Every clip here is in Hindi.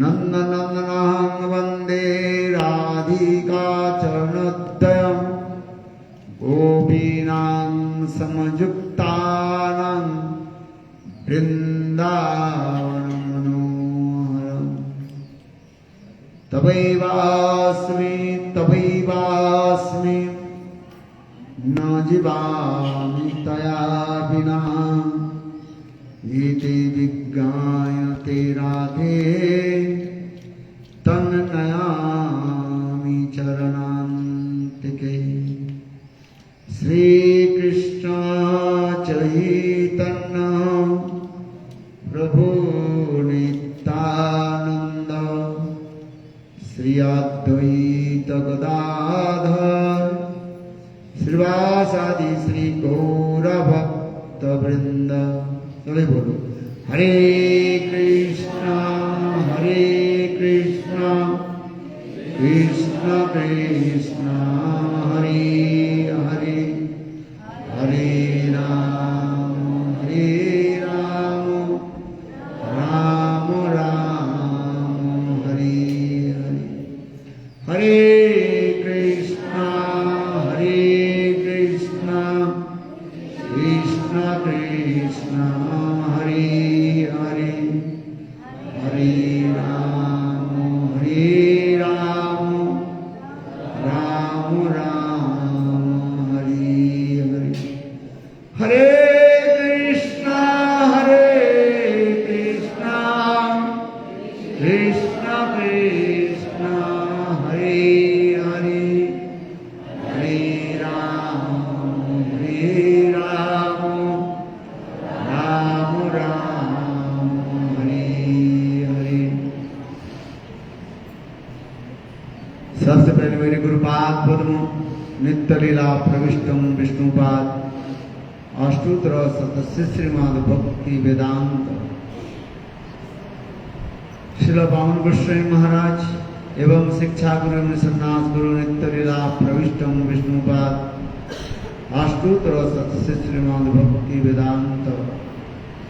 नन्दनन्दनं वन्दे राधिका चरणोदयं गोपीनां समयुक्तानां वृन्दावनं मनोहरं तवैवास्मि न जीवामि तया विना इति विज्ञायते राधे तन्नयामि चरणान्तिके। श्रीकृष्ण चैतन्य प्रभु नित्यानंद श्री अद्वैत गदाधर श्रीवासादि श्री गौरभक्त वृंद। चले बोलो हरे कृष्णा कृष्ण कृष्ण हरे हरे हरे राम राम राम हरे हरे। हरे कृष्णा कृष्ण कृष्ण हरे हरे हरे राम राम राम हरे हरे। हरे कृष्णा कृष्ण कृष्ण हरे हरे हरे राम राम राम हरे हरे। सबसे पहले मेरे गुरुपाद पद्म नित्य लीला प्रविष्टम विष्णुपाद अष्टोत्तर सतस्य श्रीमद् भक्ति वेदांत श्रील पावन गोस्वामी महाराज एवं शिक्षा गुरु सन्यास गुरु नित्य लीला प्रविष्टम विष्णुपाद अष्टोत्तर सतस्य श्रीमद् भक्ति वेदांत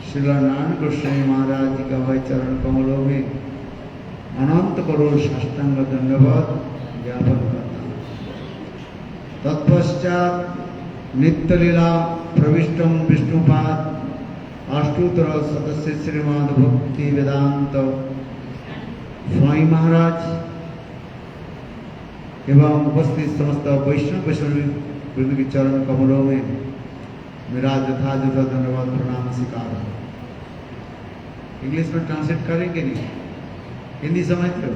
श्रील नारायण गोस्वामी महाराज जी का वह चरण कमलों में अनंत करोड़ साष्टांग दंडवत ज्ञापन करता हूँ। तत्पश्चात नित्य लीला प्रविष्टम विष्णुपाद अष्टोत्तर सतस्य श्रीमद् भक्ति वेदांत स्वामी महाराज एवं उपस्थित समस्त वैष्णव वृंद के चरण कमलों में मेरा यथायथ धन्यवाद प्रणाम स्वीकार है। इंग्लिश में ट्रांसलेट करेंगे नहीं, हिंदी समझते हो?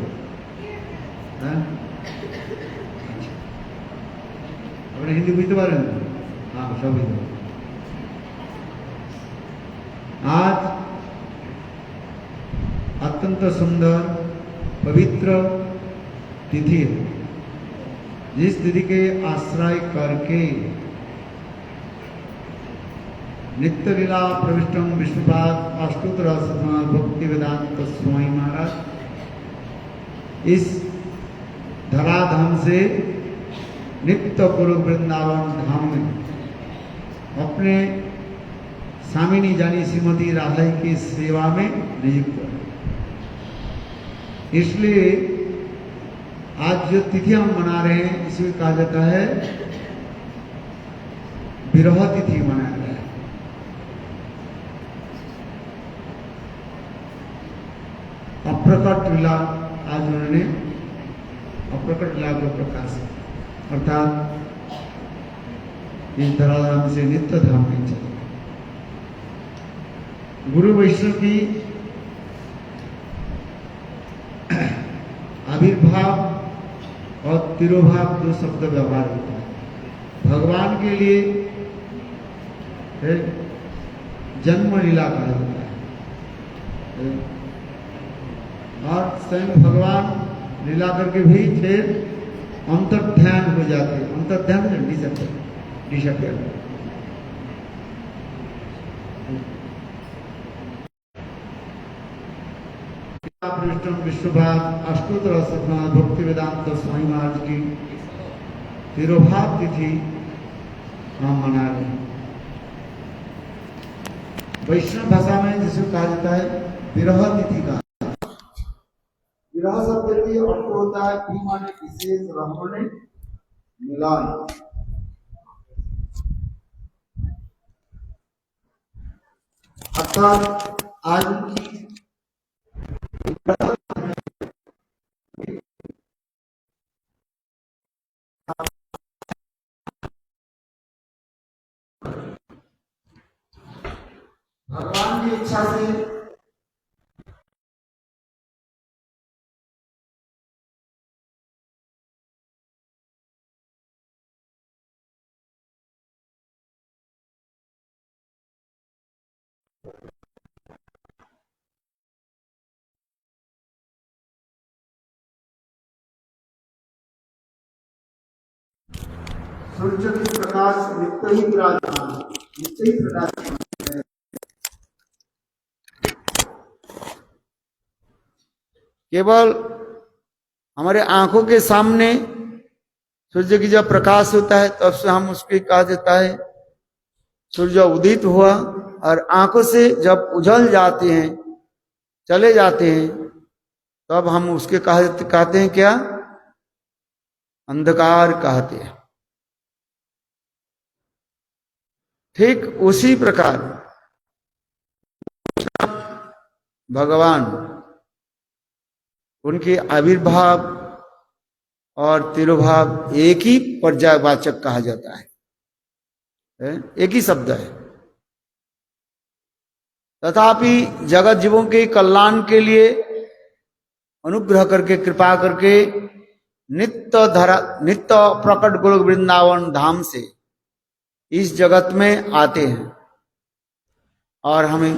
अपने हिंदी बुझते पारे? हाँ सब हिंदी। आज अत्यंत सुंदर पवित्र तिथि है, जिस तिथि के आश्रय करके नित्य लीला प्रविष्टम विष्णुपाद अष्टोत्तर श्रीमद् भक्ति वेदांत स्वामी महाराज इस धराधाम से नित्य कुरु वृंदावन धाम में अपने स्वामिनी जानी श्रीमती राधा की सेवा में नियुक्त है। इसलिए आज जो तिथि हम मना रहे हैं इसमें कहा जाता है विरह तिथि मनाया गया है। अप्रकट लीला आज उन्होंने अप्रकट लीला को प्रकाश अर्थात इस धराधाम से नित्य धाम में चले। गुरु वैष्णव की आविर्भाव और तिरोभाव दो शब्द व्यवहार होता है। भगवान के लिए जन्म लीला कहा जाता है और स्वयं भगवान लीला करके भी फिर अंतर्ध्यान हो जाते हैं। अंतर्ध्यान डिसअपियर विष्णुपाद अष्टोत्तर श्रीमद् भक्ति वेदांत स्वामी महाराज की तिरोभाव तिथि हम मना रहे हैं। वैष्णव भाषा में जिसे कहा जाता है विरह तिथि का विरह शब्द की अर्थ होता है भी माने विशेष, रह माने मिलन। अर्थात आज की भगवान की इच्छा से सूर्य की प्रकाश नित्य ही विराजमान, नित्य ही प्रकाश। केवल हमारे आंखों के सामने सूर्य की जब प्रकाश होता है तब से हम उसकी कहा जाता है सूर्य उदित हुआ, और आंखों से जब उजल जाते हैं, चले जाते हैं, तब हम उसके कहते हैं क्या? अंधकार कहते हैं। ठीक उसी प्रकार भगवान, उनके आविर्भाव और तिरुभाव एक ही पर्यायवाचक कहा जाता है, एक ही शब्द है। तथापि जगत जीवों के कल्याण के लिए अनुग्रह करके, कृपा करके नित्य प्रकट गोलोक वृंदावन धाम से इस जगत में आते हैं और हमें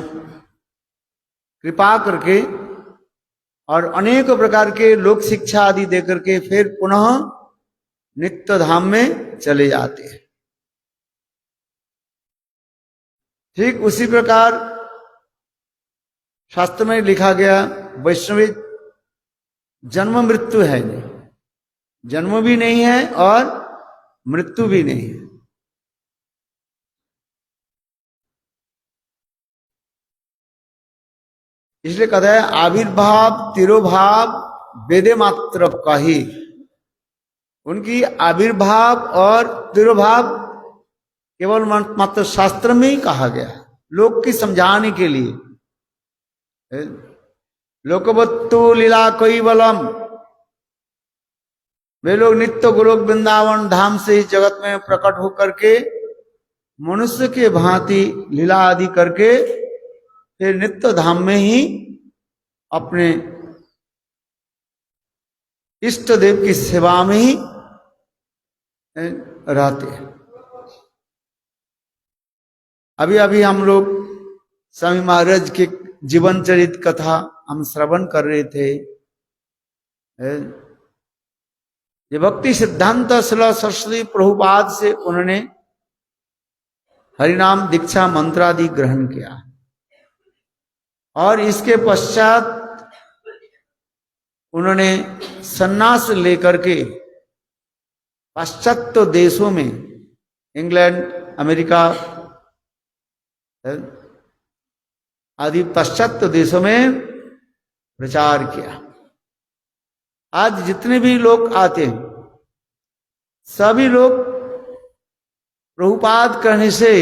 कृपा करके और अनेक प्रकार के लोक शिक्षा आदि देकर के फिर पुनः नित्य धाम में चले जाते हैं। ठीक उसी प्रकार शास्त्र में लिखा गया, वैष्णवी जन्म मृत्यु है नहीं, जन्म भी नहीं है और मृत्यु भी नहीं है। इसलिए कहता है आविर्भाव तिरोभाव वेदे मात्र कही। उनकी आविर्भाव और तिरोभाव केवल मात्र शास्त्र में ही कहा गया है, लोक की समझाने के लिए। लोकवत्तु लीला कैवलम, वे लोग नित्य गोलोक वृंदावन धाम से इस जगत में प्रकट होकर के मनुष्य के भांति लीला आदि करके फिर नित्य धाम में ही अपने इष्ट देव की सेवा में ही रहते हैं। अभी अभी हम लोग स्वामी महाराज के जीवन चरित कथा हम श्रवण कर रहे थे। ये भक्ति सिद्धांत श्रील सरस्वती प्रभुपाद से उन्होंने हरिनाम दीक्षा मंत्रादि ग्रहण किया और इसके पश्चात उन्होंने सन्यास लेकर के पाश्चात्य देशों में, इंग्लैंड, अमेरिका आदि पाश्चात्य देशों में प्रचार किया। आज जितने भी लोग आते हैं सभी लोग प्रभुपाद करने से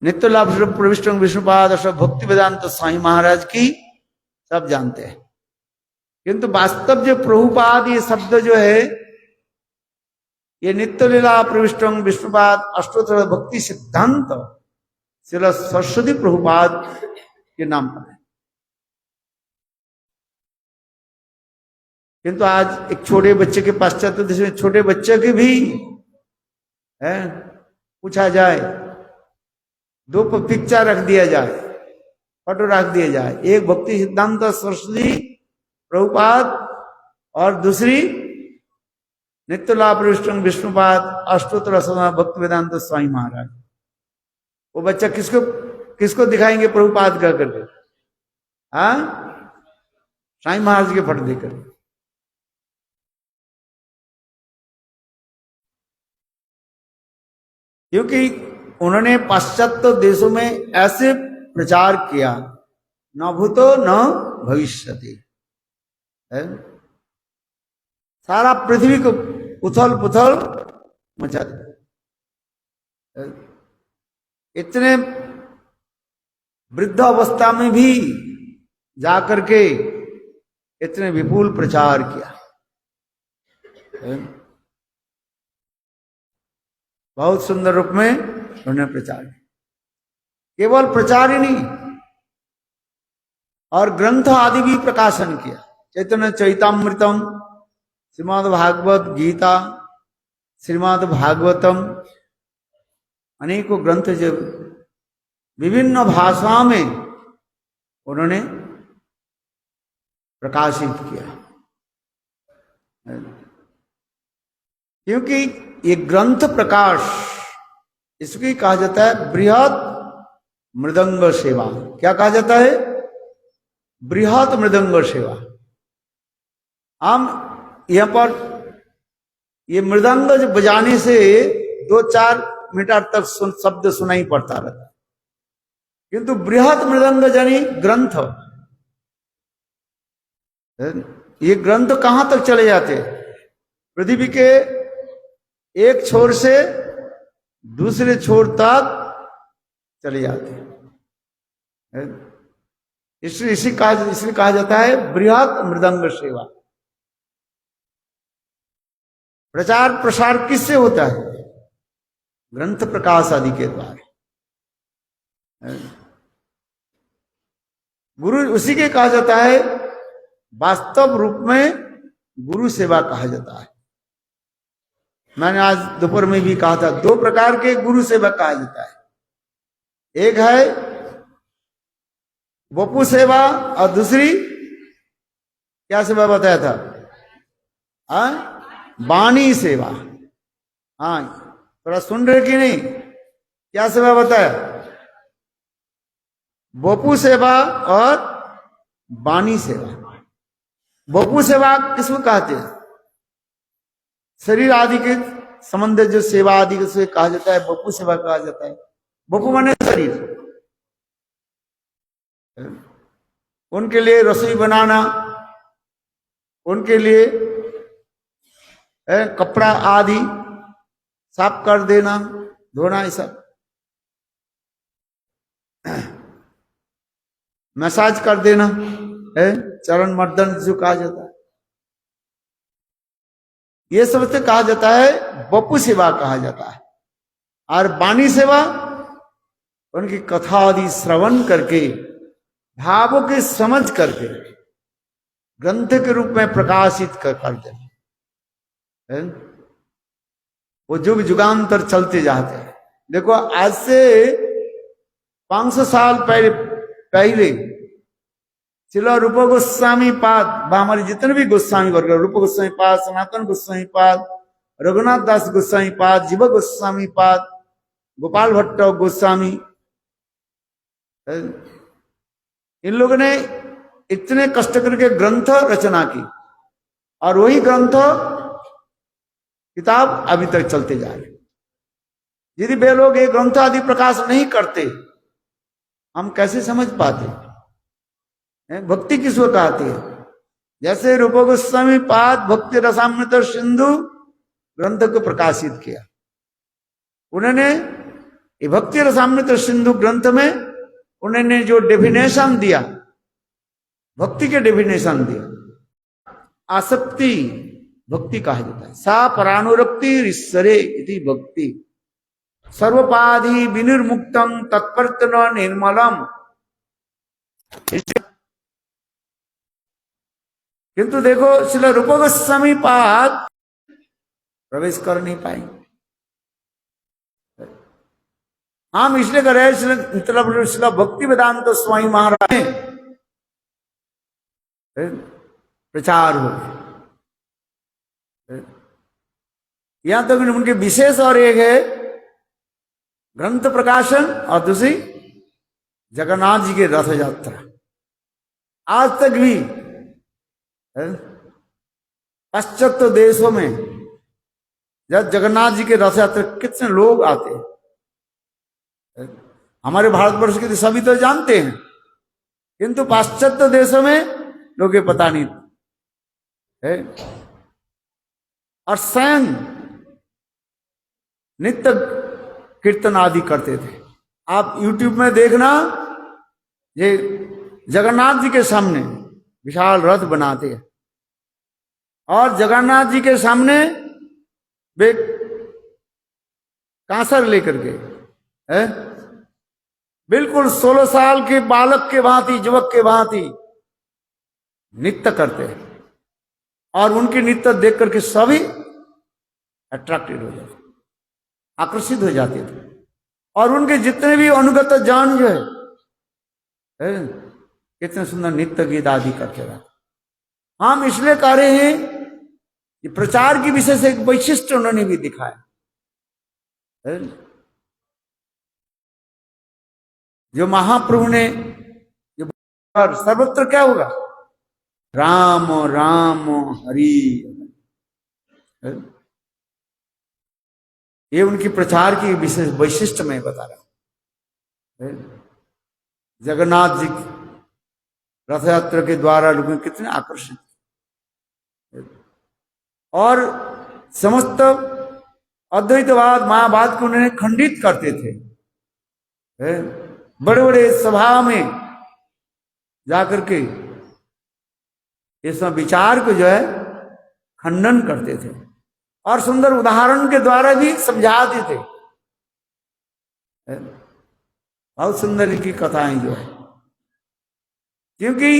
नित्य लाभ प्रविष्ट विष्णुपाद और भक्ति वेदांत स्वामी महाराज की सब जानते हैं, किंतु वास्तव जो प्रभुपाद ये शब्द जो है ये नित्य लीला प्रविष्ट विष्णुपाद अष्टोत्तर भक्ति सिद्धांत श्रील सरस्वती प्रभुपाद के नाम पर है। किंतु आज एक छोटे बच्चे के पाश्चात्य देश में छोटे बच्चे के भी है पूछा जाए, दो पिक्चर रख दिया जाए, फोटो रख दिया जाए, एक भक्ति सिद्धांत सरस्वती प्रभुपाद और दूसरी नित्य लाभ प्रविष्ट विष्णुपाद अष्टोत्तर भक्ति वेदांत स्वामी महाराज। वो बच्चा किसको किसको दिखाएंगे प्रभुपाद का करके? हाँ, स्वामी महाराज के फोटो देकर। क्योंकि उन्होंने पाश्चात्य देशों में ऐसे प्रचार किया न भूतो न भविष्यति। सारा पृथ्वी को उथल पुथल मचा दे। इतने वृद्ध अवस्था में भी जाकर के इतने विपुल प्रचार किया। बहुत सुंदर रूप में उन्होंने प्रचार किया। केवल प्रचार ही नहीं, और ग्रंथ आदि भी प्रकाशन किया। चैतन्य चैतामृतम, श्रीमद् भागवत गीता, श्रीमद् भागवतम, अनेकों ग्रंथ जो विभिन्न भाषाओं में उन्होंने प्रकाशित किया। क्योंकि ये ग्रंथ प्रकाश, इसको कहा जाता है बृहत मृदंग सेवा। क्या कहा जाता है? बृहत मृदंग सेवा। हम यहां पर ये मृदंग बजाने से 2-4 मीटर तक शब्द सुनाई पड़ता रहता, किंतु बृहत मृदंग जानी ग्रंथ, ये ग्रंथ कहां तक चले जाते? पृथ्वी के एक छोर से दूसरे छोर तक चले जाते हैं। इसलिए कहा जाता है बृहत मृदंग सेवा। प्रचार प्रसार किससे होता है? ग्रंथ प्रकाश आदि के द्वारा। गुरु उसी के कहा जाता है, वास्तव रूप में गुरु सेवा कहा जाता है। मैंने आज दोपहर में भी कहा था, 2 प्रकार के गुरु सेवा कहा जाता है। एक है वपु सेवा और दूसरी क्या सेवा बताया था? वाणी सेवा। हाँ, थोड़ा सुन रहे कि नहीं? क्या सेवा बताया? वपु सेवा और वाणी सेवा। वपु सेवा किसको कहते हैं? शरीर आदि के संबंध जो सेवा आदि से कहा जाता है, वपु सेवा कहा जाता है। वपु माने शरीर, उनके लिए रसोई बनाना, उनके लिए कपड़ा आदि साफ कर देना, धोना, ये सब मसाज कर देना, चरण मर्दन जो कहा जाता है, ये सब से कहा जाता है वपु सेवा कहा जाता है। और वाणी सेवा उनकी कथा आदि श्रवण करके, भावों के समझ करके ग्रंथ के रूप में प्रकाशित कर देना। वो युग युगांतर चलते जाते हैं। देखो, आज से 500 साल पहले श्रील रूप गोस्वामी पाद, हमारे जितने भी गोस्वामी वर्ग, रूप गोस्वामी पाद, सनातन गोस्वामी पाद, रघुनाथ दास गोस्वामी पाद, जीव गोस्वामी पाद, गोपाल भट्ट गोस्वामी, इन लोगों ने इतने कष्ट करके ग्रंथ रचना की, और वही ग्रंथ किताब अभी तक चलते जा रहे। यदि वे लोग ये ग्रंथ आदि प्रकाश नहीं करते, हम कैसे समझ पाते? भक्ति किसको कहती है? जैसे रूप गोस्वामी पाद भक्ति रसामृत सिंधु ग्रंथ को प्रकाशित किया, उन्होंने ये भक्ति रसामृत सिंधु ग्रंथ में उन्होंने जो डेफिनेशन दिया, भक्ति के डेफिनेशन दिया, आसक्ति भक्ति कहा जाता है। सा परानुरक्ति ईश्वरे इति भक्ति, सर्वपाधि विनिर्मुक्तम तत्पर्तन निर्मलम। किंतु देखो, श्रील रूप गोस्वामी पाद प्रवेश कर नहीं पाएंगे। हम इसलिए कर रहे हैं, मतलब श्रील भक्ति वेदांत स्वामी महाराज ने प्रचार हो, यहां तक उनके विशेष और एक है ग्रंथ प्रकाशन, और दूसरी जगन्नाथ जी के रथ यात्रा। आज तक भी पाश्चात्य देशों में जब जगन्नाथ जी के रथ यात्रा कितने लोग आते हैं। हमारे भारतवर्ष के तो सभी तो जानते हैं, किंतु पाश्चात्य देशों में लोग ये पता नहीं है। और स्वयं नित्य कीर्तन आदि करते थे। आप YouTube में देखना, ये जगन्नाथ जी के सामने विशाल रथ बनाते हैं और जगन्नाथ जी के सामने वे कांसर लेकर के है, बिल्कुल 16 साल के बालक के भांति, युवक के भांति नृत्य करते हैं और उनके नृत्य देख करके सभी अट्रैक्टेड हो जाते, आकर्षित हो जाते थे। और उनके जितने भी अनुगत जान जो है कितने सुंदर नृत्य गीत आदि करके रहते। हम इसलिए कह रहे हैं कि प्रचार की विशेष एक वैशिष्ट उन्होंने भी दिखाया है। जो महाप्रभु ने जो सर्वत्र क्या होगा, राम राम हरि, ये उनकी प्रचार की विशेष वैशिष्ट मैं बता रहा हूं। जगन्नाथ जी रथ यात्रा के द्वारा लोग कितने आकर्षित और समस्त अद्वैतवाद मायावाद को उन्होंने खंडित करते थे। बड़े बड़े सभा में जाकर के इस विचार को जो है खंडन करते थे और सुंदर उदाहरण के द्वारा भी समझाते थे। बहुत सुंदर इनकी कथाएं जो है, क्योंकि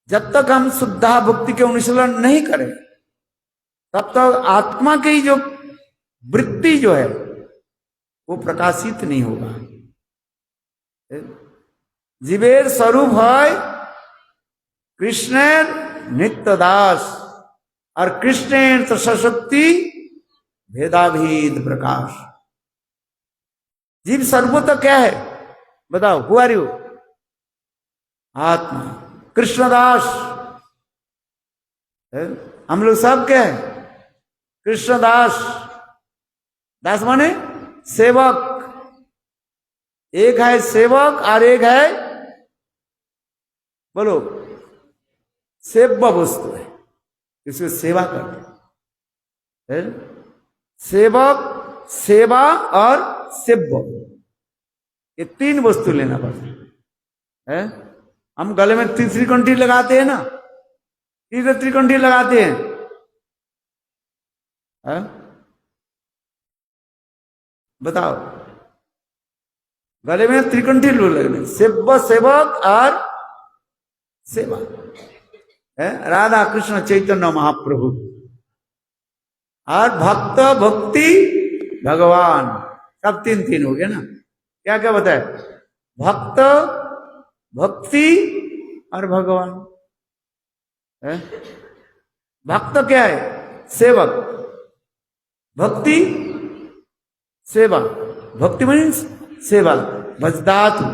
जब तक हम शुद्धा भक्ति के अनुशीलन नहीं करें तब तक आत्मा की जो वृत्ति जो है वो प्रकाशित नहीं होगा। जीवेर स्वरूप है कृष्णेर नित्य दास और कृष्णेर तो सशक्ति भेदाभेद प्रकाश। जीव सर्वोत्तम क्या है बताओ, हु आर यू? आत्मा। कृष्णदास, हम लोग सब क्या है? कृष्णदास। दास माने सेवक। एक है सेवक और एक है बोलो सेव्य वस्तु है, इसको सेवा करते हैं। सेवक, सेवा और सेव्य, ये तीन वस्तु लेना पड़ता है। हम गले में त्रिकंठी लगाते हैं ना, त्रिकंठी लगाते हैं है? बताओ, गले में त्रिकंठी लगने, सेव्य, सेवक और सेवा है। राधा कृष्ण चैतन्य महाप्रभु और भक्त भक्ति भगवान, सब तीन तीन हो गया ना। क्या क्या बताए? भक्त, भक्ति और भगवान है। भक्त क्या है? सेवक। भक्ति सेवा, भक्ति मीन्स सेवा। भजदातु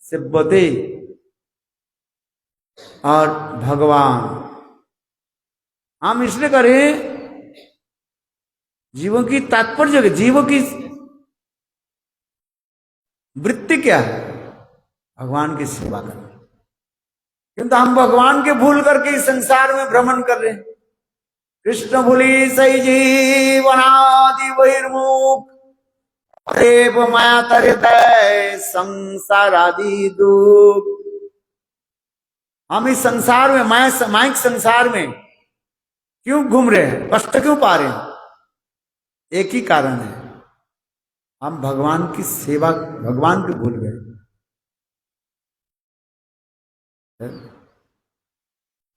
सेव्यते और भगवान। हम इसलिए करें, जीवों की तात्पर्य, जीवों की वृत्ति क्या है? भगवान की सेवा करना। किंतु हम भगवान के भूल करके इस संसार में भ्रमण कर रहे हैं। कृष्ण भूली सही जीवनादि बहिर्मुख, देव माया तरते संसार आदि दुख। हम इस संसार में, माइक संसार में क्यों घूम रहे हैं, कष्ट क्यों पा रहे हैं? एक ही कारण है, हम भगवान की सेवा, भगवान को भूल गए।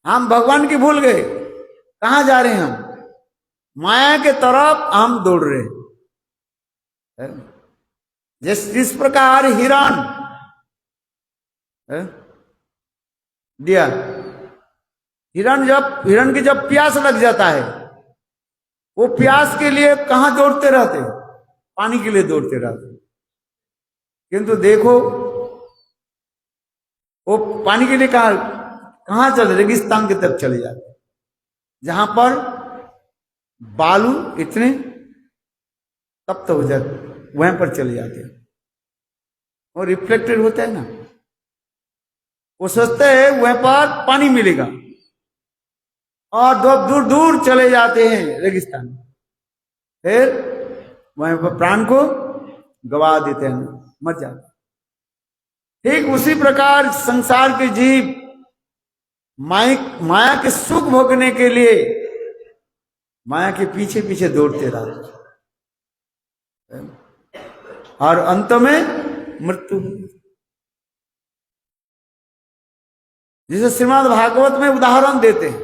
हम भगवान की भूल गए। कहां जा रहे हैं हम? माया के तरफ हम दौड़ रहे हैं। जिस प्रकार हिरण दिया, हिरण की जब प्यास लग जाता है, वो प्यास के लिए कहां दौड़ते रहते? पानी के लिए दौड़ते रहते। किंतु देखो, वो पानी के लिए कहां चले? रेगिस्तान की तरफ चले जाते, जहां पर बालू इतने तप्त हो जाते, वहां पर चले जाते हैं। वो रिफ्लेक्टेड होता है ना, वो सोचते हैं वहां पर पानी मिलेगा और दूर दूर दूर चले जाते हैं रेगिस्तान, फिर वहां पर प्राण को गवा देते हैं, मर जाते। ठीक उसी प्रकार संसार के जीव माया के सुख भोगने के लिए माया के पीछे पीछे दौड़ते रहते और अंत में मृत्यु। जिसे श्रीमद् भागवत में उदाहरण देते हैं,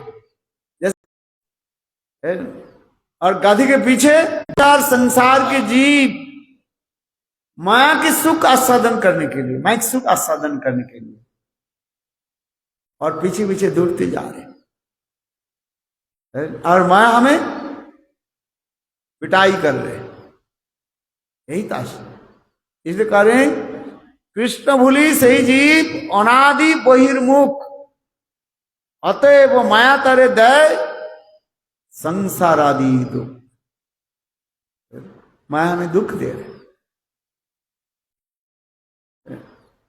जैसे और गाधी के पीछे संसार के जीव माया के सुख आस्वादन करने के लिए, माया के सुख आस्वादन करने के लिए और पीछे पीछे दौड़ते जा रहे हैं और माया हमें पिटाई कर रहे हैं। यही ताश इसलिए कह रहे हैं कृष्ण भूली सही जीव अनादि बहिर्मुख, अतएव माया तरे दय संसार आदि दुख। माया हमें दुख दे रहे।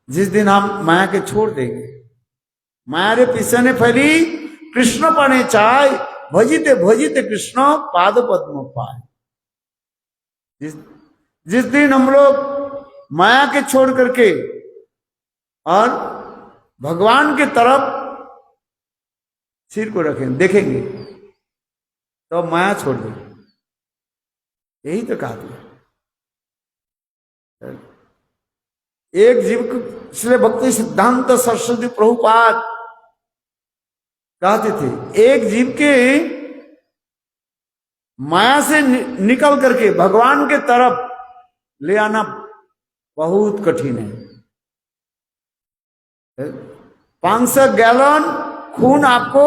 जिस दिन हम माया के छोड़ देंगे, माया रे पीछे ने फैली कृष्ण पने चाय, भजिते भजिते कृष्ण पाद पद्म पाए। जिस दिन हम लोग माया के छोड़ करके और भगवान के तरफ सिर को रखें देखेंगे तो माया छोड़ देंगे। यही तो कहा था। एक जीव को इसलिए भक्ति सिद्धांत सरस्वती प्रभुपाद कहते थे, एक जीव के माया से निकल करके भगवान के तरफ ले आना बहुत कठिन है। 500 गैलन खून आपको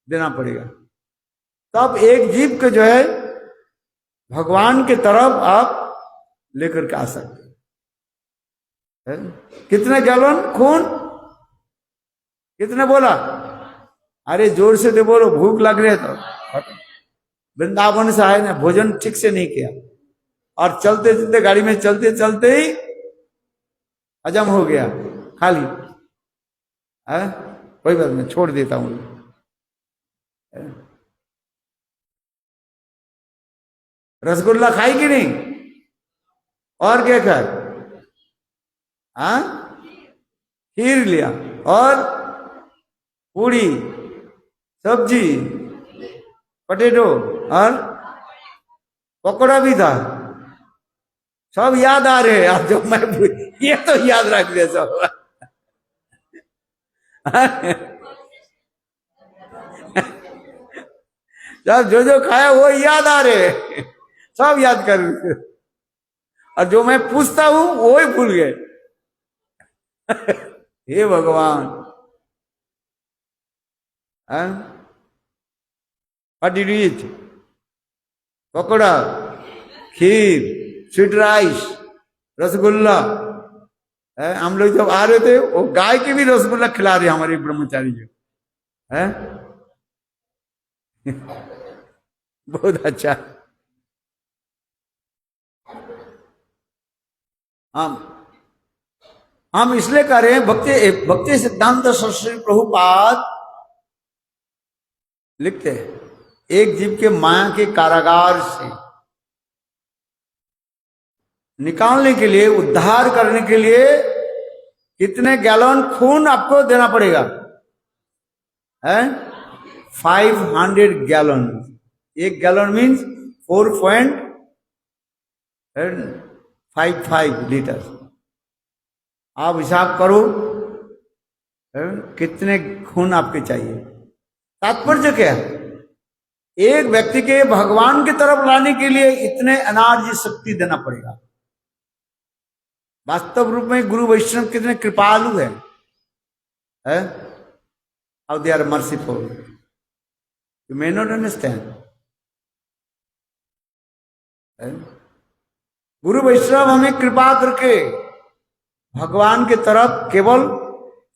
देना पड़ेगा, तब एक जीव को जो है भगवान के तरफ आप लेकर के आ सकते हैं। कितने गैलन खून? कितने बोला? अरे जोर से दे बोलो, भूख लग रही है तो। वृंदावन से आए ना, भोजन ठीक से नहीं किया और चलते चलते गाड़ी में चलते चलते ही हजम हो गया खाली। कोई बात नहीं, छोड़ देता हूं। रसगुल्ला खाई कि नहीं? और क्या खाए? खीर लिया और पूरी सब्जी पटेटो और पकौड़ा भी था। सब याद आ रहे हैं। जो मैं ये तो याद रख दे सब। जब जो खाया वो याद आ रहे, सब याद कर रहे, और जो मैं पूछता हूं वो ही भूल गए। हे भगवान। What did you eat? Pakora, kheer, sweet rice, rasgulla. हम लोग जब आ रहे थे वो गाय के भी रसगुल्ला खिला रहे हमारे ब्रह्मचारी जी है। बहुत अच्छा। हम इसलिए कह रहे हैं, भक्ति सिद्धांत सरस्वती प्रभुपाद लिखते हैं, एक जीव के माया के कारागार से निकालने के लिए, उद्धार करने के लिए कितने गैलन खून आपको देना पड़ेगा? 500 गैलन। एक गैलन मीन्स 4.55 लीटर। आप हिसाब करो कितने खून आपके चाहिए। तात्पर्य क्या है? एक व्यक्ति के भगवान की तरफ लाने के लिए इतने एनर्जी शक्ति देना पड़ेगा। वास्तव रूप में गुरु वैष्णव कितने कृपालु है? How they are merciful, you may not understand. गुरु वैष्णव हमें कृपा करके भगवान के तरफ, केवल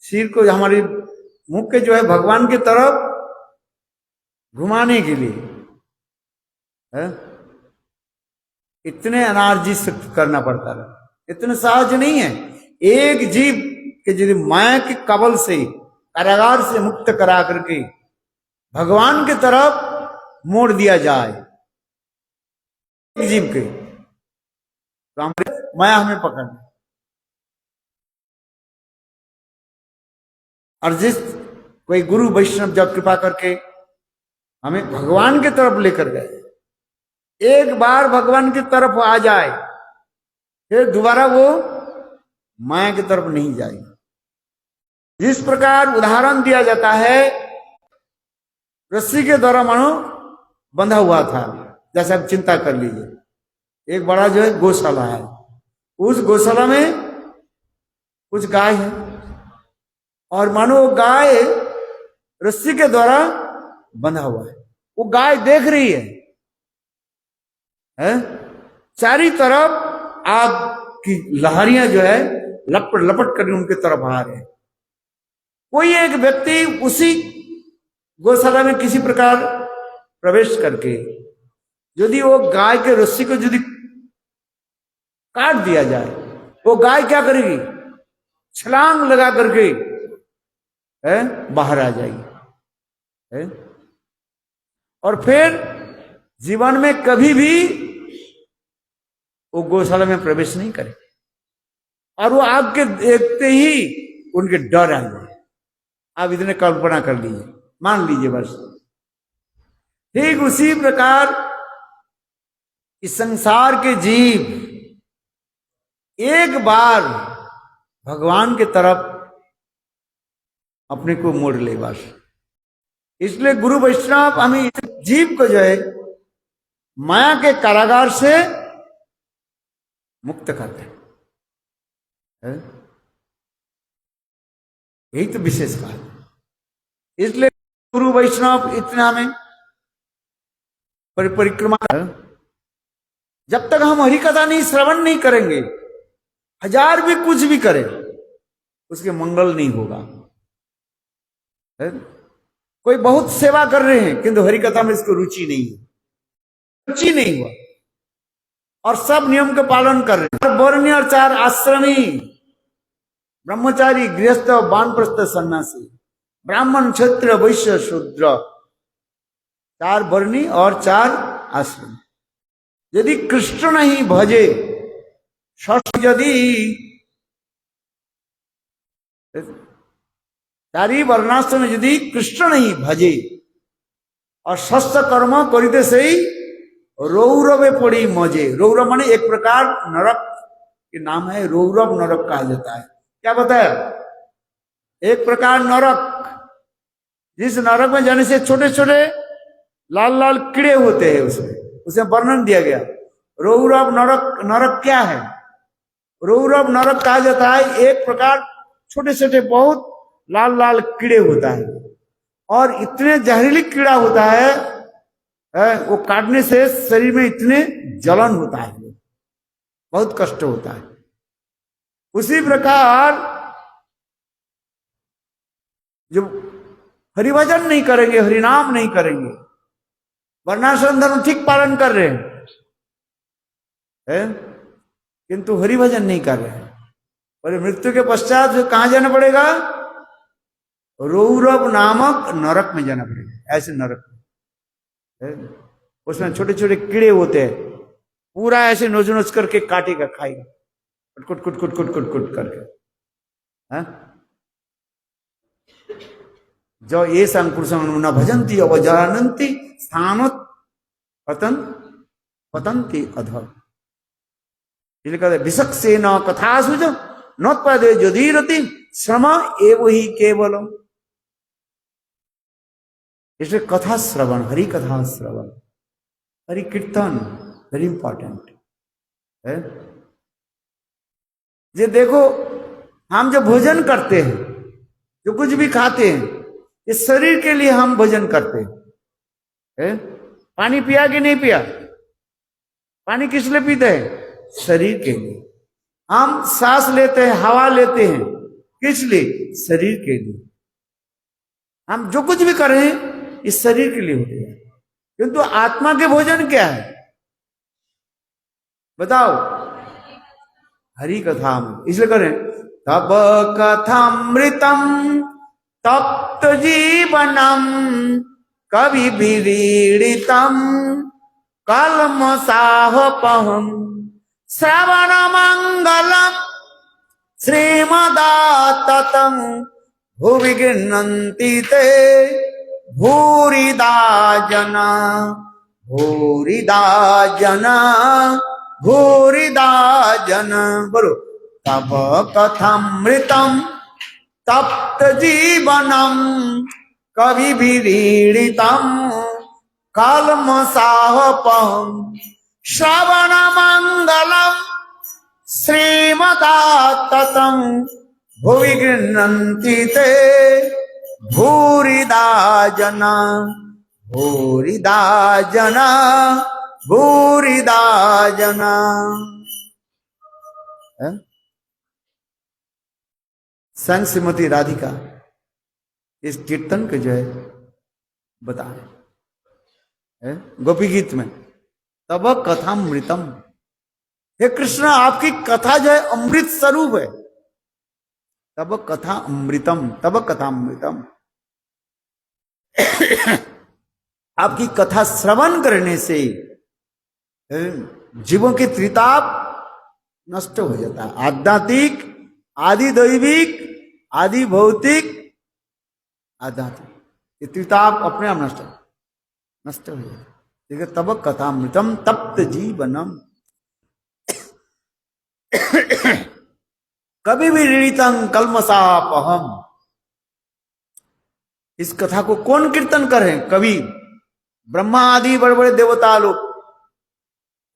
सिर को, हमारी मुख के जो है भगवान की तरफ घुमाने के लिए इतने एनर्जी से करना पड़ता है। इतने सहज नहीं है। एक जीव कि यदि माया के कबल से, कारागार से मुक्त करा करके भगवान की तरफ मोड़ दिया जाए जीव के, तो माया हमें पकड़, और जिस कोई गुरु वैष्णव जब कृपा करके हमें भगवान की तरफ लेकर गए, एक बार भगवान की तरफ आ जाए फिर दोबारा वो माया की तरफ नहीं जाएगी। जिस प्रकार उदाहरण दिया जाता है, रस्सी के द्वारा मानो बंधा हुआ था, जैसे आप चिंता कर लीजिए एक बड़ा जो है गौशाला है, उस गौशाला में कुछ गाय है और मानो वो गाय रस्सी के द्वारा बंधा हुआ है। वो गाय देख रही है? चारी तरफ आग की लहरियां जो है लपट लपट कर उनके तरफ आ रहे हैं। कोई एक व्यक्ति उसी गौशाला में किसी प्रकार प्रवेश करके यदि वो गाय के रस्सी को यदि काट दिया जाए, वो गाय क्या करेगी? छलांग लगा करके बाहर आ जाएगी और फिर जीवन में कभी भी वो गौशाला में प्रवेश नहीं करे और वो आग के देखते ही उनके डर आ जाए। आप इतने कल्पना कर लीजिए, मान लीजिए बस। ठीक उसी प्रकार इस संसार के जीव एक बार भगवान की तरफ अपने को मोड़ ले बस। इसलिए गुरु वैष्णव हमें इस जीव को जो है माया के कारागार से मुक्त करते हैं। यही तो विशेष बात है। इसलिए गुरु वैष्णव इतना हमें परिक्रमा, जब तक हम हरि कथा नहीं श्रवण नहीं करेंगे, हजार भी कुछ भी करें उसके मंगल नहीं होगा। कोई बहुत सेवा कर रहे हैं किंतु हरि कथा में इसको रुचि नहीं है, रुचि नहीं हुआ और सब नियम का पालन कर रहे हैं। वर्णीय और 4 आश्रमी, ब्रह्मचारी, गृहस्थ, वानप्रस्थ, सन्यासी, ब्राह्मण, क्षत्रिय, वैश्य, शूद्र, 4 वर्णी और 4 आश्रम। यदि कृष्ण नहीं भजे, यदि 4 वर्णाश्रम यदि कृष्ण नहीं भजे और षष्ठ कर्म करिते सही रौरवे पड़ी मजे। रौरव माने एक प्रकार नरक के नाम है, रौरव नरक कहा जाता है। क्या बताया? एक प्रकार नरक, जिस नरक में जाने से छोटे छोटे लाल लाल कीड़े होते हैं, उसमें वर्णन दिया गया। रौरव नरक, नरक क्या है? रौरव नरक कहा जाता है एक प्रकार छोटे छोटे बहुत लाल लाल कीड़े होता है और इतने जहरीली कीड़ा होता है, वो काटने से शरीर में इतने जलन होता है, बहुत कष्ट होता है। उसी प्रकार जो हरिभजन नहीं करेंगे, हरिनाम नहीं करेंगे, वर्णाश्रम धर्म ठीक पालन कर रहे हैं किंतु हरिभजन नहीं कर रहे हैं, और मृत्यु के पश्चात जो कहां जाना पड़ेगा? रौरव नामक नरक में जाना पड़ेगा। ऐसे नरक में उसमें छोटे छोटे कीड़े होते हैं, पूरा ऐसे नोच नोच करके काटेगा, खाएगा, कुट कुट कुट कुट कुट कुट करके। जो ये संकुर्षण न भजंती अवजानंती स्थानत पतंती अधर। इसलिए कहते विषक से न कथा सुज नोत्पादे जोधीरति श्रम एव ही केवलम। इसलिए कथा श्रवण, हरि कथा श्रवण, हरि कीर्तन वेरी इंपॉर्टेंट है। ये देखो, हम जो भोजन करते हैं, जो कुछ भी खाते हैं, इस शरीर के लिए हम भोजन करते हैं। पानी पिया कि नहीं पिया? पानी किस लिए पीते हैं? शरीर के लिए। हम सांस लेते हैं, हवा लेते हैं, किस लिए? शरीर के लिए। हम जो कुछ भी कर रहे हैं इस शरीर के लिए होते हैं, किंतु आत्मा के भोजन क्या है बताओ? हरि कथा में। इसलिए करें तब कथामृतम तप्त जीवनम कवि विरीडितम कल्मषापहम श्रवण मंगलम श्रीमदाततं भुवि गृह्णन्ति ते भूरिदा जना भूरिदा जना भूरिदा जना। बोलो तब कथामृतम तप्त जीवनम कवि विरीडितम कल्मषापहम श्रवण मंगलम श्रीमदाततं भुवि गृह्णन्ति ते भूरिदा जना भूरिदा जना भूरिदा जना। संग श्रीमती राधिका इस कीर्तन के जो है बताए गोपी गीत में तब कथामृतम। हे कृष्ण आपकी कथा जो है अमृत स्वरूप है। तब कथा अमृतम तब कथा अमृतम। आपकी कथा श्रवण करने से जीवों के त्रिताप नष्ट हो जाता है। आध्यात्मिक आदि दैविक आदि भौतिक आध्यात्मिक ये त्रिताप अपने आप नष्ट हो जाता है। देखिए तब कथामृतम तप्त जीवनम कभी भी ऋणितं कल्मषापहम। इस कथा को कौन कीर्तन करे? कवि ब्रह्मा आदि बड़े बड़े देवता लोग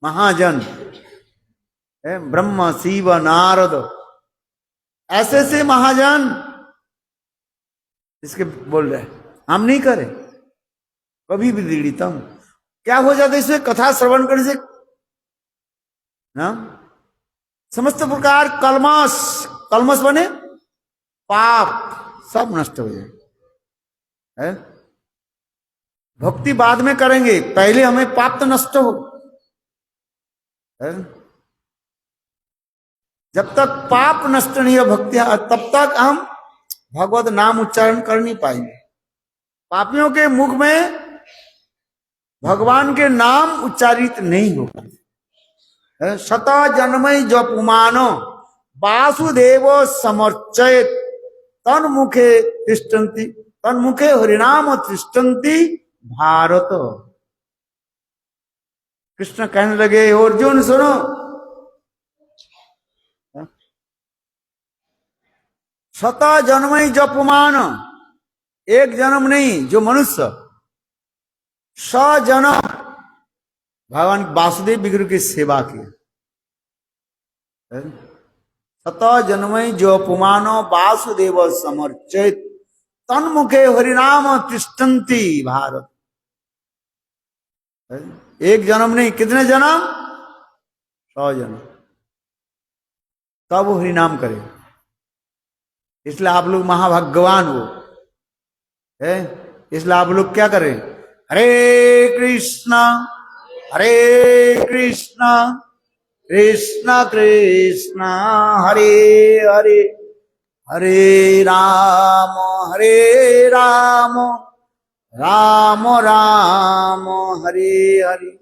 महाजन ब्रह्म शिव नारद ऐसे ऐसे महाजन इसके बोल रहे हम नहीं करें। कभी भी ऋणितं क्या हो जाता है इसमें कथा श्रवण करने से ना समस्त प्रकार कलमश कलमश बने पाप सब नष्ट हो जाए। भक्ति बाद में करेंगे पहले हमें पाप तो नष्ट हो। जब तक पाप नष्ट नहीं हो भक्ति तब तक हम भगवत नाम उच्चारण कर नहीं पाएंगे। पापियों के मुख में भगवान के नाम उच्चारित नहीं होगा। शता जन्मय जपुमानो वासुदेवो समर्चयत तन्मुखे तिष्ठन्ति तन्मुखे हरिनाम तिष्ठन्ति भारत। कृष्ण कहने लगे अर्जुन सुनो शता जन्मय जपुमान एक जन्म नहीं जो मनुष्य 100 जन्म भगवान वासुदेव विग्रह की सेवा की। शत जन्मय जो पुमानो वासुदेव समर्चित तन्मुखे हरिनाम तिष्ठन्ति भारत। एक जन्म नहीं कितने जन्म 100 जन्म तब हरिनाम करे। इसलिए आप लोग महाभगवान हो इसलिए आप लोग क्या करें हरे कृष्णा कृष्ण कृष्ण हरे हरे हरे राम राम राम हरे हरे।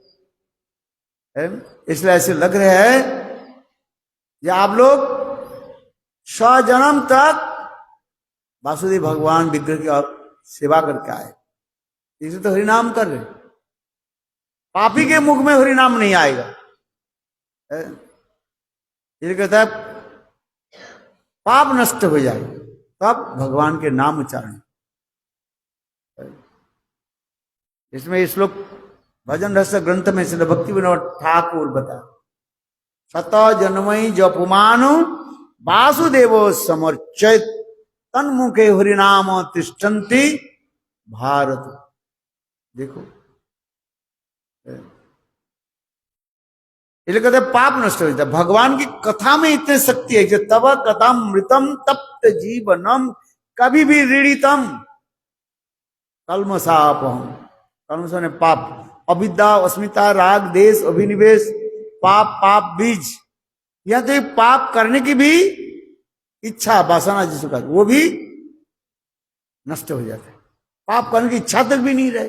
इसलिए ऐसे लग रहे हैं कि आप लोग 100 जन्म तक वासुदेव भगवान विग्रह की सेवा करके आए इसे तो हरिनाम कर रहे। पापी के मुख में हरिनाम नहीं आएगा। ये कहता है पाप नष्ट हो जाए तब भगवान के नाम उच्चारण। इसमें श्लोक भजन रस ग्रंथ में श्री भक्ति विनोद ठाकुर बता शत जन्मय जपुमानु वासुदेव समर्चित तन्मुखे हरिनाम तिष्ठन्ति भारत। देखो इसलिए कहते पाप नष्ट हो जाता है। भगवान की कथा में इतनी शक्ति है कि तब कथामृतम तप्त जीवनम कभी भी ऋणितम कल्मषापहम। कल्मष ने पाप अविद्या अस्मिता राग देश अभिनिवेश पाप पाप बीज। यह तो पाप करने की भी इच्छा वासना जिसको कहते वो भी नष्ट हो जाते, पाप करने की इच्छा तक भी नहीं रहे।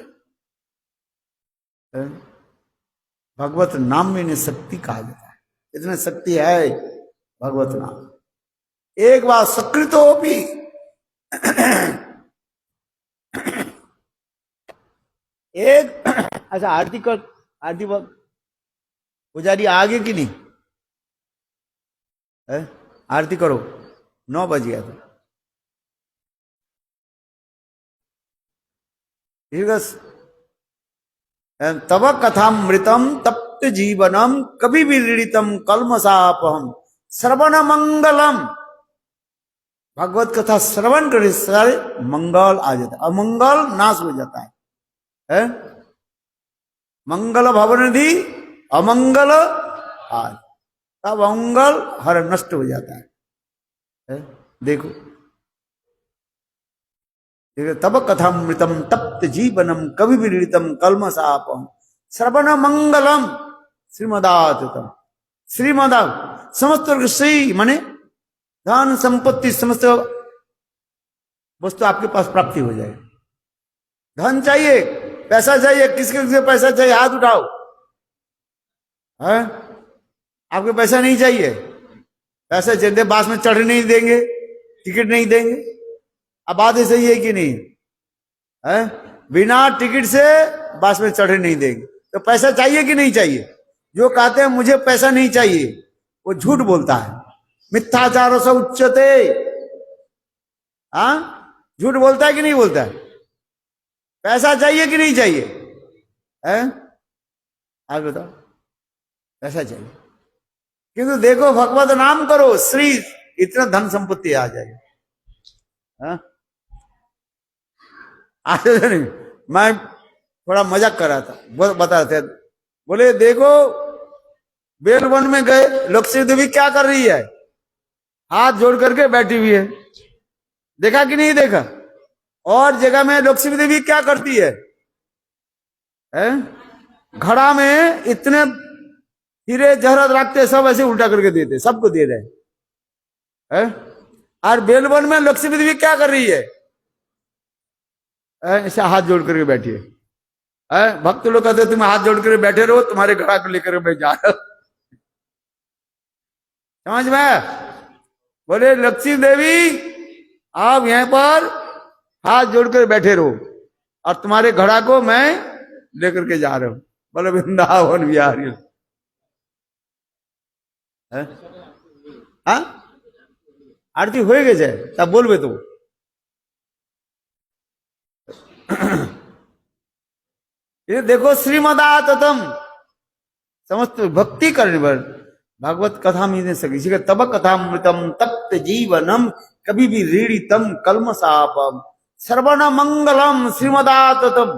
भगवत नाम में इन्हें शक्ति कहा जाता है, इतनी शक्ति है भगवत नाम। एक बार सकृतो भी एक अच्छा आरती कर, आरती पुजारी आगे की नहीं है? आरती करो, 9 बज गया था। तब कथामृतम तप्त जीवनम कभी भी ऋणितम कलमसापहम श्रवण मंगलम। भगवत कथा श्रवण करे सारे मंगल आ जाता है, अमंगल नाश हो जाता है? मंगल भवनिधि अमंगल आज, तब अमंगल हर नष्ट हो जाता है। देखो तब कथामृतम तप्त जीवनम कवि विदितम कलमसापम श्रवण मंगलम श्रीमदातम। श्रीमदा समस्त श्री माने धन संपत्ति समस्त वस्तु आपके पास प्राप्ति हो जाए। धन चाहिए, पैसा चाहिए, किसके पैसा चाहिए हाथ उठाओ। है आपके पैसा नहीं चाहिए? पैसा चाहिए, बास में चढ़ नहीं देंगे, टिकट नहीं देंगे। अब बात ऐसे ही है कि नहीं है? बिना टिकट से बस में चढ़े नहीं देंगे। तो पैसा चाहिए कि नहीं चाहिए? जो कहते हैं मुझे पैसा नहीं चाहिए वो झूठ बोलता है। मिथ्याचार से उच्चते, हाँ झूठ बोलता है कि नहीं बोलता है? पैसा चाहिए कि नहीं चाहिए? है आज बताओ, पैसा चाहिए। किंतु देखो भगवत नाम करो, श्री इतना धन संपत्ति आ जाएगी। हाँ नहीं, मैं थोड़ा मजाक कर रहा था, बता रहे थे, बोले देखो बेलवन में गए, लक्ष्मी देवी क्या कर रही है? हाथ जोड़ करके बैठी हुई है। देखा कि नहीं देखा? और जगह में लक्ष्मी देवी क्या करती है? घड़ा में इतने हीरे जहरत रखते, सब ऐसे उल्टा करके देते, सबको दे रहे हैं। और बेलवन में लक्ष्मी देवी क्या कर रही है? ऐसे हाथ जोड़ करके बैठी है। भक्त लोग कहते तुम हाथ जोड़ कर बैठे रहो, तुम्हारे घड़ा को लेकर मैं जा रहा हूं। समझ में? बोले लक्ष्मी देवी आप यहां पर हाथ जोड़कर बैठे रहो और तुम्हारे घड़ा को मैं लेकर के जा रहा हूं। बोले वृंदावन बिहारी आरती हो गए जाए तब बोलबे तो। ये देखो श्रीमदाततम, समस्त भक्ति करने पर भागवत कथा में नहीं सके। इसी का तब कथामृतम तप्त जीवनम कभी भी ऋणितम कलमसापम श्रवण मंगलम श्रीमदाततम।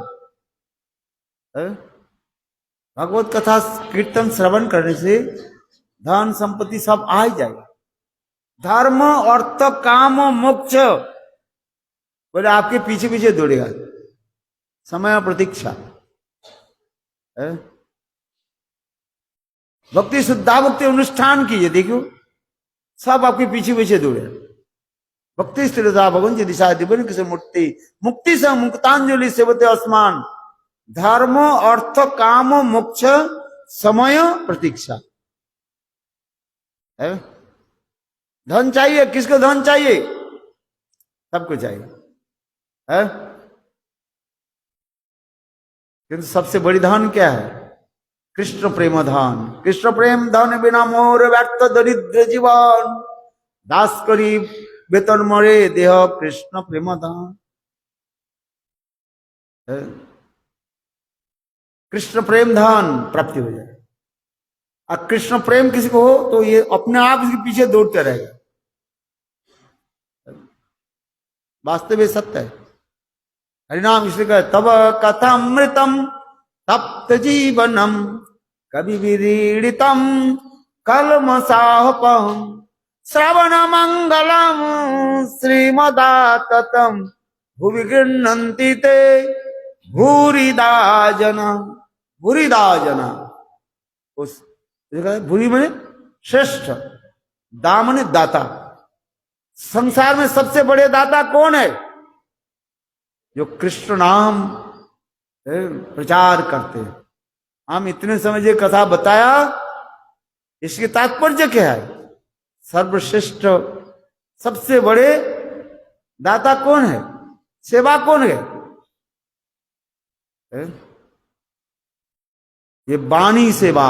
भागवत कथा कीर्तन श्रवण करने से धन संपत्ति सब आ ही जाएगा। धर्म अर्थ काम मोक्ष बोले आपके पीछे पीछे दौड़ेगा। समय प्रतीक्षा, भक्ति शुद्धा भक्ति अनुष्ठान कीजिए, देखो सब आपके पीछे पीछे दौड़े। भक्ति स्थिरता भगवंत दिशा दिव्य किसी मुक्ति मुक्ति से मुक्तांजलि सेवते आसमान। धर्म अर्थ काम मोक्ष समय प्रतीक्षा। धन चाहिए, किसको धन चाहिए? सबको चाहिए है? किंतु सबसे बड़ी धन क्या है? कृष्ण प्रेम धन। कृष्ण प्रेम धन बिना मोर व्यर्थ दरिद्र जीवन, दास करी वेतन मरे देह कृष्ण प्रेम धन। कृष्ण प्रेम धन प्राप्ति हो जाए। और कृष्ण प्रेम किसी को हो तो ये अपने आप इसके पीछे दौड़ते रहेगा। वास्तव में सत्य है। हरिनाम इसलिए कहे तब कथामृतम तप्त जीवनम कभी विरीडितम कलमसापहम श्रवण मंगलम श्रीमदाततम भुवि गृह्णन्ति ते भूरिदा जना। भूरिदा जना, उस भूरि में श्रेष्ठ, दा मने दाता, संसार में सबसे बड़े दाता कौन है? जो कृष्ण नाम प्रचार करते हैं। हम इतने समय ये कथा बताया, इसके तात्पर्य क्या है? सर्वश्रेष्ठ सबसे बड़े दाता कौन है? सेवा कौन है? ये वाणी सेवा,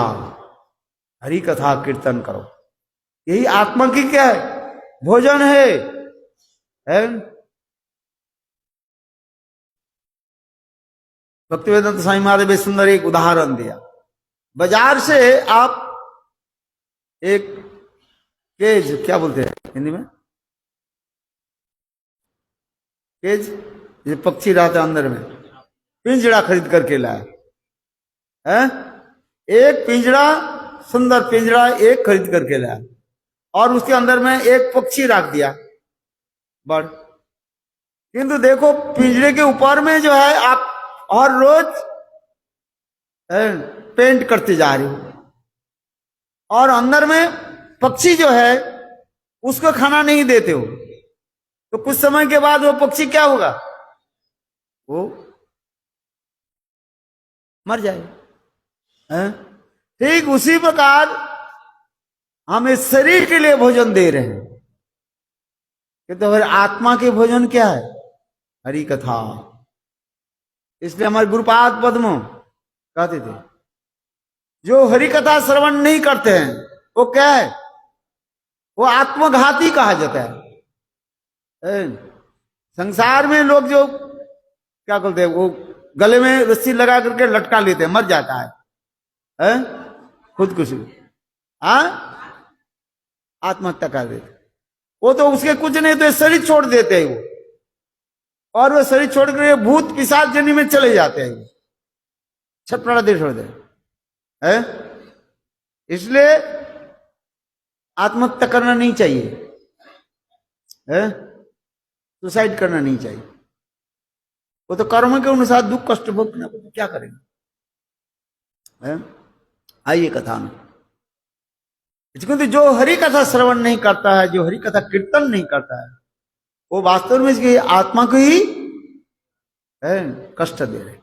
हरि कथा कीर्तन करो, यही आत्मा की क्या है? भोजन है? भक्तिवेदांत स्वामी महाराज ने सुंदर एक उदाहरण दिया। बाजार से आप एक केज, क्या बोलते हैं हिंदी में, केज, ये पक्षी रहता है अंदर में, पिंजड़ा खरीद करके लाए हैं। एक पिंजड़ा, सुंदर पिंजड़ा एक खरीद करके लाया और उसके अंदर में एक पक्षी रख दिया बर्ड। किंतु देखो पिंजरे के ऊपर में जो है आप हर रोज पेंट करते जा रहे हो और अंदर में पक्षी जो है उसको खाना नहीं देते हो, तो कुछ समय के बाद वो पक्षी क्या होगा? वो मर जाएगा। ठीक उसी प्रकार हम इस शरीर के लिए भोजन दे रहे हैं, कि तो फिर आत्मा के भोजन क्या है? हरि कथा। इसलिए हमारे गुरुपाद पद्म कहते थे, जो हरि कथा श्रवण नहीं करते हैं वो क्या है? वो आत्मघाती कहा जाता है। संसार में लोग जो क्या बोलते हैं, वो गले में रस्सी लगा करके लटका लेते हैं, मर जाता है, खुदकुशी, आत्महत्या कर देते। वो तो उसके कुछ नहीं तो शरीर छोड़ देते हैं वो, और वो शरीर छोड़ कर भूत पिशाच जनी में चले जाते हैं, छटपटा दे छोड़ दे। इसलिए आत्महत्या करना नहीं चाहिए, सुसाइड करना नहीं चाहिए। वो तो कर्म के अनुसार दुख कष्ट भोगना, क्या करेंगे? आइए कथा में। किंतु जो हरि कथा श्रवण नहीं करता है, जो हरि कथा कीर्तन नहीं करता है, वो वास्तव में इसकी आत्मा को ही कष्ट दे रहे।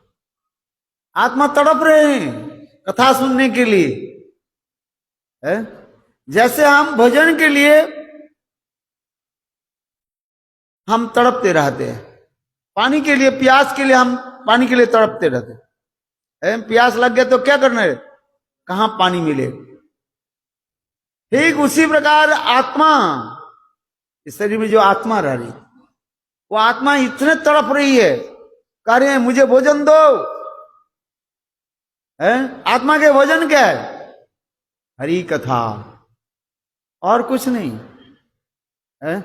आत्मा तड़प रहे हैं कथा सुनने के लिए, जैसे हम भजन के लिए हम तड़पते रहते हैं, पानी के लिए, प्यास के लिए हम पानी के लिए तड़पते रहते हैं। प्यास लग गया तो क्या करना है? कहां पानी मिले? ठीक उसी प्रकार आत्मा, इस शरीर में जो आत्मा रह रही, वो आत्मा इतने तड़प रही है, कह रहे हैं मुझे भोजन दो। आत्मा के भोजन क्या है? हरि कथा, और कुछ नहीं है।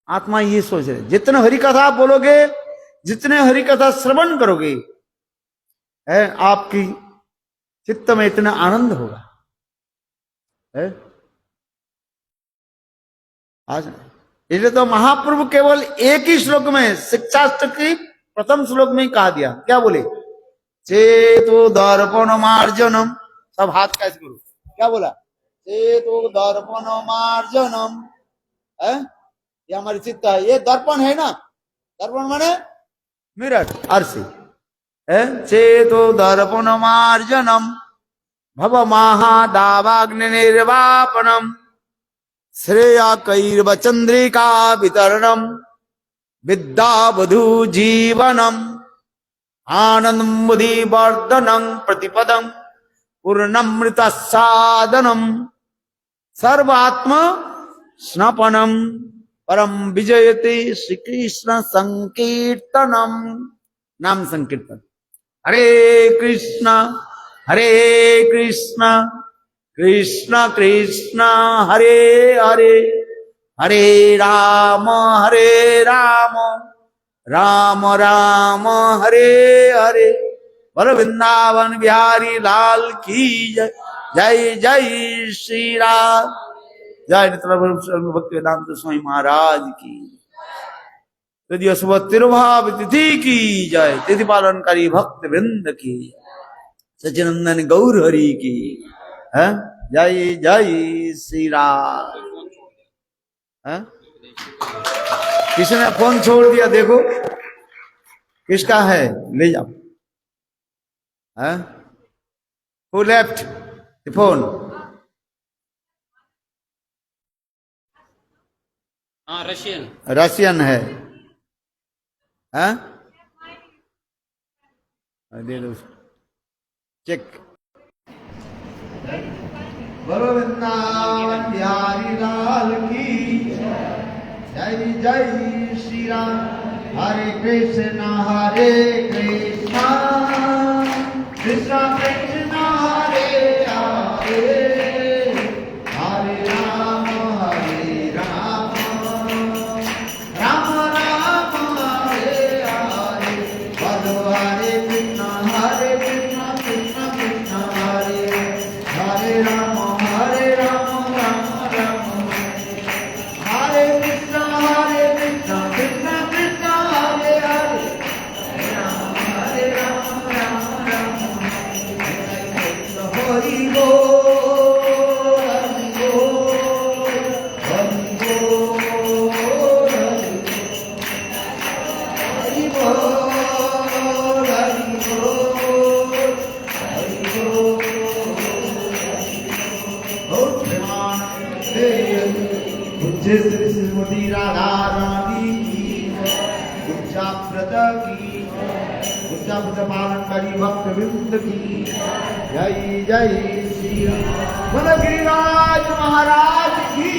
आत्मा ये सोच रहे, जितने हरि कथा बोलोगे, जितने हरि कथा श्रवण करोगे, आपकी चित्त में इतना आनंद होगा। आज इसलिए तो महाप्रभु केवल एक ही श्लोक में, शिक्षाष्टक की प्रथम श्लोक में ही कहा दिया, क्या बोले? चेतो दर्पण मार्जनम, सब हाथ कैसे करो, क्या बोला? चेतो दर्पण मार्जनम, ये हमारी चित्त है, ये दर्पण है ना, दर्पण माने मिरर, अर्शी। चेतो दर्पण मार्जनम भव महादावाग्नि निर्वापनम श्रेया कैर्वचंद्रिका वितरणम विद्या वधु जीवनम आनंदमुदि वर्धनम प्रतिपदम पूर्णमृत साधनम सर्वात्म स्नपनम परम विजयते श्री कृष्ण संकीर्तनम। नाम संकीर्तन, हरे कृष्ण कृष्ण कृष्ण हरे हरे, हरे राम राम राम हरे हरे। बोलो वृंदावन बिहारी लाल की जय, जय जय श्री राम, जय नित्यानंद भक्ति वेदांत स्वामी महाराज की, यदि तिरुभाव तिथि की जय, तिथि पालनकारी भक्त वृंद की, सचिनंदन गौर हरि की, जय जय श्री राम। हाँ? किसने फोन छोड़ दिया देखो, किसका है, ले जाओ। हाँ? Who left the phone? हाँ रशियन। रशियन है। हाँ? दे दो, चेक। बोलो वृंदावन बिहारी लाल की जय जय श्री राम। हरे कृष्णा कृष्ण कृष्ण हरे हरे, हरे राम राम राम हरे हरे। बोलो हरे कृष्ण कृष्ण कृष्ण हरे हरे, राम राम राम हरे कृष्ण कृष्ण कृष्ण हरे हरे, हरे राम राम हरि बोल हरि बोल हरि बोल हरि बोल हरि बोल हरि बोल। पूज्य श्री श्रीमती राधा रानी की, उच्चाव्रत की, उच्चाव्रत पालनकारी भक्त वृंद की जय जय श्री राम। बोलो गिरिराज महाराज की।